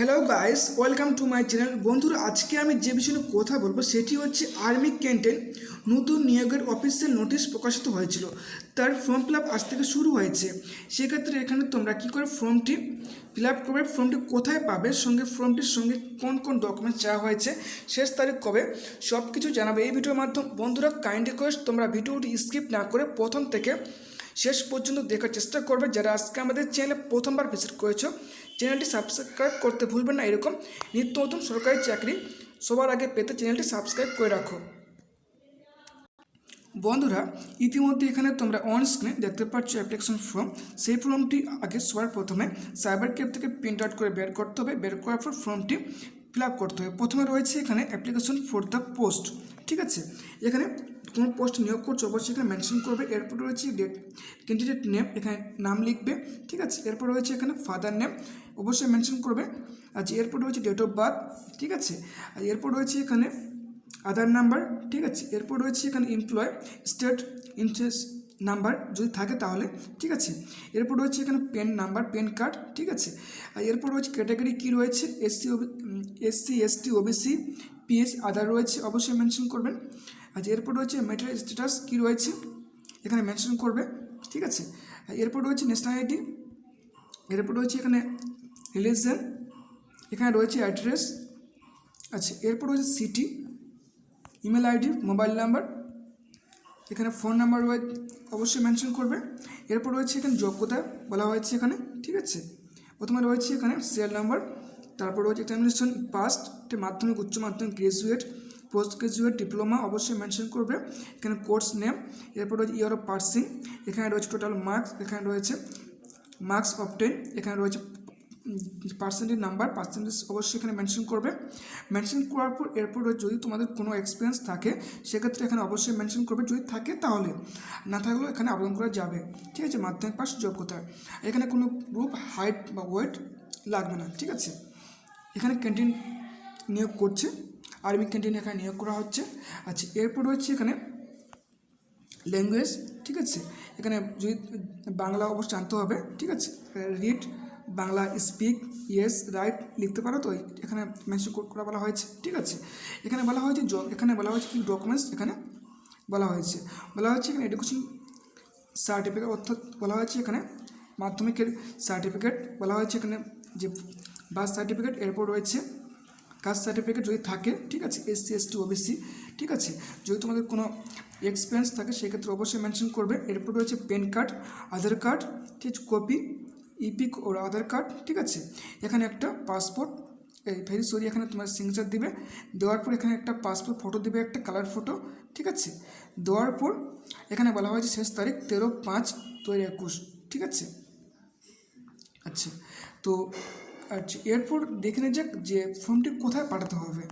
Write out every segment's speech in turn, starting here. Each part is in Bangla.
Hello guys, welcome to my channel. বন্ধুরা, আজকে আমি যে বিষয়ে কথা বলবো সেটি হচ্ছে আর্মি ক্যান্টিন নতুন নিয়োগের অফিসিয়াল নোটিশ প্রকাশিত হয়েছিল। তার ফর্ম ফিল আপ আজ থেকে শুরু হয়েছে। সেক্ষেত্রে এখানে তোমরা কী করে ফর্মটি ফিল আপ করবে, ফর্মটি কোথায় পাবে, সঙ্গে ফর্মটির সঙ্গে কোন কোন ডকুমেন্টস চাওয়া হয়েছে, শেষ তারিখ কবে, সব কিছু জানাবে এই ভিডিওর মাধ্যমে। বন্ধুরা, কাইন্ড রিকোয়েস্ট তোমরা ভিডিওটি স্কিপ না করে প্রথম থেকে শেষ পর্যন্ত দেখার চেষ্টা করবে। যারা আজকে আমাদের চ্যানেলে প্রথমবার ভিজিট করেছো, চ্যানেলটি সাবস্ক্রাইব করতে ভুলবেন না। এরকম নিত্য নতুন সরকারি চাকরি সবার আগে পেতে চ্যানেলটি সাবস্ক্রাইব করে রাখো। বন্ধুরা, ইতিমধ্যে এখানে তোমরা অন স্ক্রিনে দেখতে পাচ্ছ অ্যাপ্লিকেশন ফর্ম। সেই ফর্মটি আগে সবার প্রথমে সাইবার ক্যাফে থেকে প্রিন্ট আউট করে বের করতে হবে। বের করার পর ফর্মটি ফিল আপ করতে হবে। প্রথমে রয়েছে এখানে অ্যাপ্লিকেশন ফর দ্য পোস্ট, ঠিক আছে। এখানে কোনো পোস্ট নিয়োগ করছো অবশ্যই এখানে মেনশন করবে। এরপর রয়েছে ডেট, ক্যান্ডিডেট নেম, এখানে নাম লিখবে, ঠিক আছে। এরপর রয়েছে এখানে ফাদার নেম অবশ্যই মেনশন করবে। আচ্ছা, এরপর রয়েছে ডেট অফ বার্থ, ঠিক আছে। আর এরপর রয়েছে এখানে আধার নাম্বার, ঠিক আছে। এরপর রয়েছে এখানে এমপ্লয় স্টেট ইন্টারেস্ট নাম্বার যদি থাকে তাহলে, ঠিক আছে। এরপর রয়েছে এখানে পেন নাম্বার, পেন কার্ড, ঠিক আছে। আর এরপর রয়েছে ক্যাটাগরি কী রয়েছে, এসসি এসটি ওবিসি পিএস আধার রয়েছে অবশ্যই মেনশন করবেন। আচ্ছা, এরপর রয়েছে ম্যারিটাল স্ট্যাটাস কী রয়েছে এখানে মেনশন করবে, ঠিক আছে। এরপর রয়েছে ন্যাশনালিটি, এরপর রয়েছে এখানে রিলিজিয়ন, এখানে রয়েছে অ্যাড্রেস। আচ্ছা, এরপর রয়েছে city, email ID, mobile number, এখানে ফোন নাম্বার অবশ্যই মেনশন করবে। এরপর রয়েছে এখানে যোগ্যতা বলা হয়েছে এখানে, ঠিক আছে। প্রথমে রয়েছে এখানে সিরিয়াল নাম্বার, তারপর রয়েছে এক্সামিনেশন পাস্ট, মাধ্যমিক, উচ্চ মাধ্যমিক, গ্রাজুয়েট, পোস্ট গ্রাজুয়েট, ডিপ্লোমা অবশ্যই মেনশন করবে। এখানে কোর্স নেম, এরপর রয়েছে ইয়ার অফ পাসিং, এখানে রয়েছে টোটাল মার্কস, এখানে রয়েছে মার্কস অবটেন, এখানে রয়েছে পার্সেন্টেজ নাম্বার, পার্সেন্টেজ অবশ্যই এখানে মেনশন করবে। মেনশন করার পর এরপর যদি তোমাদের কোনো এক্সপিরিয়েন্স থাকে সেক্ষেত্রে এখানে অবশ্যই মেনশন করবে, যদি থাকে তাহলে, না থাকলেও এখানে আবেদন করা যাবে, ঠিক আছে। মাধ্যমিক পাস যোগ্যতা, এখানে কোনো গ্রুপ, হাইট বা ওয়েট লাগবে না, ঠিক আছে। এখানে ক্যান্টিন নিয়োগ করছে, আর্মি ক্যান্টিন এখানে নিয়োগ করা হচ্ছে। আচ্ছা, এরপর রয়েছে এখানে ল্যাঙ্গুয়েজ, ঠিক আছে। এখানে যদি বাংলা অবশ্যই জানতে হবে, ঠিক আছে। Read Bangla, speak, yes, right লিখতে পারো তো, এখানে মেনশন করা বলা হয়েছে, ঠিক আছে। এখানে বলা হয়েছে এখানে বলা হয়েছে কি ডকুমেন্টস, এখানে বলা হয়েছে এখানে এডুকেশন সার্টিফিকেট, অর্থাৎ বলা হয়েছে এখানে মাধ্যমিকের সার্টিফিকেট, বলা হয়েছে এখানে যে বার্থ সার্টিফিকেট, এরপর রয়েছে কাস্ট সার্টিফিকেট যদি থাকে, ঠিক আছে। এসসি এসটি ওবিসি, ঠিক আছে। যদি তোমাদের কোনো এক্সপিরিয়েন্স থাকে সেক্ষেত্রে অবশ্যই মেনশন করবে। এরপর রয়েছে পেন কার্ড, আধার কার্ড, ঠিক কপি, ইপিক ওর আধার কার্ড, ঠিক আছে। এখানে একটা পাসপোর্ট ভেরি সরি, এখানে তোমার সিগনেচার দিবে। দেওয়ার পর এখানে একটা পাসপোর্ট ফটো দিবে, একটা কালার ফটো, ঠিক আছে। দেওয়ার পর এখানে বলা হয়েছে শেষ তারিখ 13/5/2021, ঠিক আছে। আচ্ছা, তো আচ্ছা, এরপর দেখে নিয়ে যাক যে ফর্মটি কোথায় পাঠাতে হবে।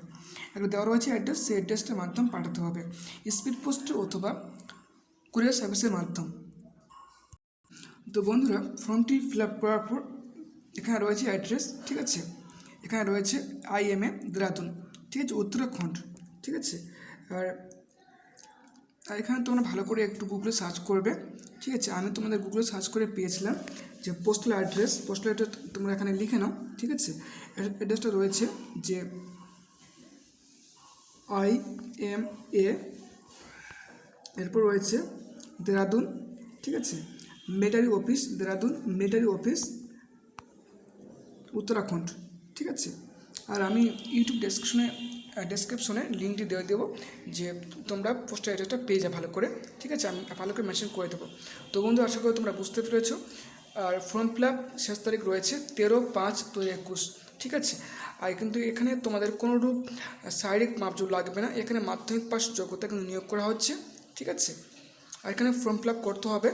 একটা দেওয়া রয়েছে অ্যাড্রেস, সেই অ্যাড্রেসটার মাধ্যমে পাঠাতে হবে, স্পিড পোস্ট অথবা কুরিয়ার সার্ভিসের মাধ্যম। তো বন্ধুরা, ফর্মটি ফিল আপ করার পর এখানে রয়েছে অ্যাড্রেস, ঠিক আছে। এখানে রয়েছে IMA দেহরাদুন, ঠিক আছে, উত্তরাখণ্ড, ঠিক আছে। আর এখানে তোমরা ভালো করে একটু গুগলে সার্চ করবে, ঠিক আছে। আমি তোমাদের গুগলে সার্চ করে পেয়েছিলাম যে পোস্টাল অ্যাড্রেস তোমরা এখানে লিখে নাও, ঠিক আছে। অ্যাড্রেসটা রয়েছে যে IMA, এরপর রয়েছে দেহরাদুন, ঠিক আছে। Military office Dehradun, military office Uttarakhand, ঠিক আছে। আর আমি ইউটিউব ডেসক্রিপশনে লিঙ্কটি দিয়ে দেবো, যে তোমরা পোস্টাল অ্যাড্রেসটা পেয়ে যাও ভালো করে, ঠিক আছে। আমি ভালো করে মেনশন করে দেবো। তো বন্ধু, আশা করি তোমরা বুঝতে পেরেছো। আর ফর্ম ফিল আপ শেষ তারিখ রয়েছে 13/5/2021, ঠিক আছে। আর কিন্তু এখানে তোমাদের কোনোরূপ শারীরিক মাপজোক লাগবে না, এখানে মাধ্যমিক পাস যোগ্যতা কিন্তু নিয়োগ করা হচ্ছে, ঠিক আছে। আর এখানে ফর্ম ফিল আপ করতে হবে,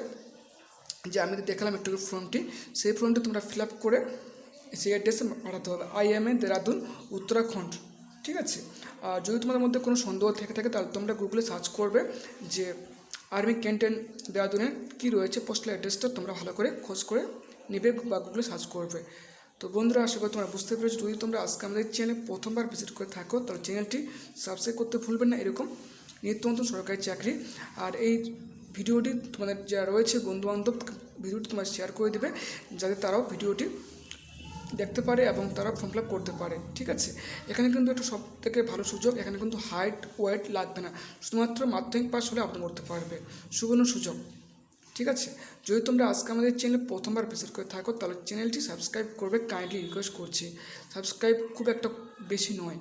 যে আমি দেখালাম একটু ফর্মটি, সেই ফর্মটি তোমরা ফিল আপ করে সেই অ্যাড্রেসে পাঠাতে হবে, IMA দেহরাদুন উত্তরাখণ্ড, ঠিক আছে। আর যদি তোমাদের মধ্যে কোনো সন্দেহ থেকে থাকে তাহলে তোমরা গুগলে সার্চ করবে যে আর্মি ক্যান্টিন দেহরাদুনে কী রয়েছে পোস্টাল অ্যাড্রেসটা, তোমরা ভালো করে খোঁজ করে নেবে বা গুগলে সার্চ করবে। তো বন্ধুরা, আশা করি তোমরা বুঝতে পেরেছো। যদি তোমরা আজকে আমাদের চ্যানেলে প্রথমবার ভিজিট করে থাকো তাহলে চ্যানেলটি সাবস্ক্রাইব করতে ভুলবেন না, এরকম নিত্য নতুন সরকারি চাকরি। আর এই ভিডিওটি তোমাদের যা রয়েছে বন্ধুবান্ধব ভিডিওটি তোমার শেয়ার করে দেবে, যাতে তারাও ভিডিওটি দেখতে পারে এবং তারা ফর্ম ফিল আপ করতে পারে। ঠিক আছে, এখানে কিন্তু একটা সব থেকে ভালো সুযোগ, এখানে কিন্তু হাইট ওয়েট লাগবে না, শুধুমাত্র মাধ্যমিক পাস হলে আবেদন করতে পারবে, সুবর্ণ সুযোগ। ঠিক আছে, যদি তোমরা আজকে আমাদের চ্যানেলে প্রথমবার ভিজিট করে থাকো তাহলে চ্যানেলটি সাবস্ক্রাইব করবে, কাইন্ডলি রিকোয়েস্ট করছি। সাবস্ক্রাইব খুব একটা বেশি নয়।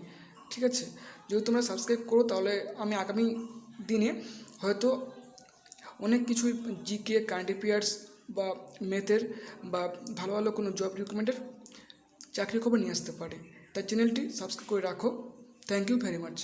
ঠিক আছে, যদি তোমরা সাবস্ক্রাইব করো তাহলে আমি আগামী দিনে হয়তো অনেক কিছুই জিকে, কারেন্ট অ্যাফেয়ার্স বা ম্যাথের বা ভালো ভালো কোনো জব রিক্রুটমেন্টের চাকরি খবর নিয়ে আসতে পারি। তাই চ্যানেলটি সাবস্ক্রাইব করে রাখো। Thank you very much.